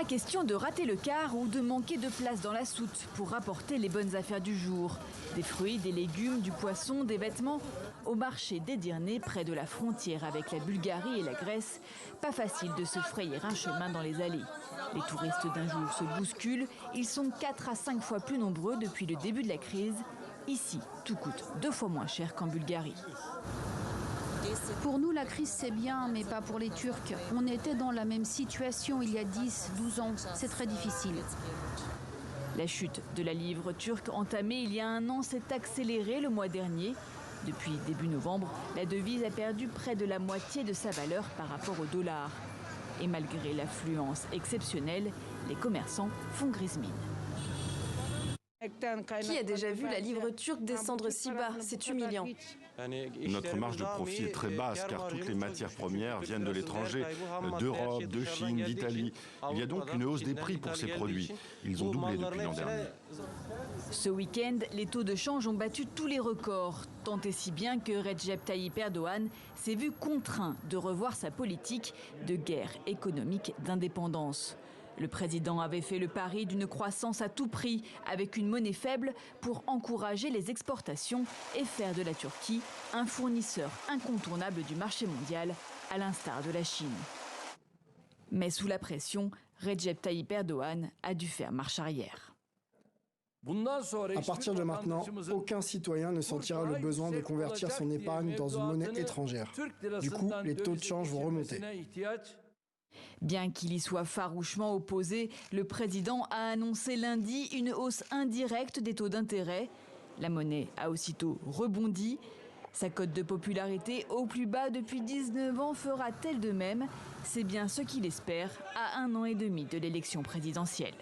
Pas question de rater le quart ou de manquer de place dans la soute pour rapporter les bonnes affaires du jour. Des fruits, des légumes, du poisson, des vêtements. Au marché d'Edirne, près de la frontière avec la Bulgarie et la Grèce, pas facile de se frayer un chemin dans les allées. Les touristes d'un jour se bousculent. Ils sont 4 à 5 fois plus nombreux depuis le début de la crise. Ici, tout coûte 2 fois moins cher qu'en Bulgarie. Pour nous, la crise, c'est bien, mais pas pour les Turcs. On était dans la même situation il y a 10, 12 ans. C'est très difficile. La chute de la livre turque entamée il y a 1 an s'est accélérée le mois dernier. Depuis début novembre, la devise a perdu près de la moitié de sa valeur par rapport au dollar. Et malgré l'affluence exceptionnelle, les commerçants font grise mine. Qui a déjà vu la livre turque descendre si bas? C'est humiliant. Notre marge de profit est très basse car toutes les matières premières viennent de l'étranger, d'Europe, de Chine, d'Italie. Il y a donc une hausse des prix pour ces produits. Ils ont doublé depuis l'an dernier. Ce week-end, les taux de change ont battu tous les records, tant et si bien que Recep Tayyip Erdogan s'est vu contraint de revoir sa politique de guerre économique d'indépendance. Le président avait fait le pari d'une croissance à tout prix avec une monnaie faible pour encourager les exportations et faire de la Turquie un fournisseur incontournable du marché mondial, à l'instar de la Chine. Mais sous la pression, Recep Tayyip Erdogan a dû faire marche arrière. À partir de maintenant, aucun citoyen ne sentira le besoin de convertir son épargne dans une monnaie étrangère. Du coup, les taux de change vont remonter. Bien qu'il y soit farouchement opposé, le président a annoncé lundi une hausse indirecte des taux d'intérêt. La monnaie a aussitôt rebondi. Sa cote de popularité au plus bas depuis 19 ans fera-t-elle de même? C'est bien ce qu'il espère à 1 an et demi de l'élection présidentielle.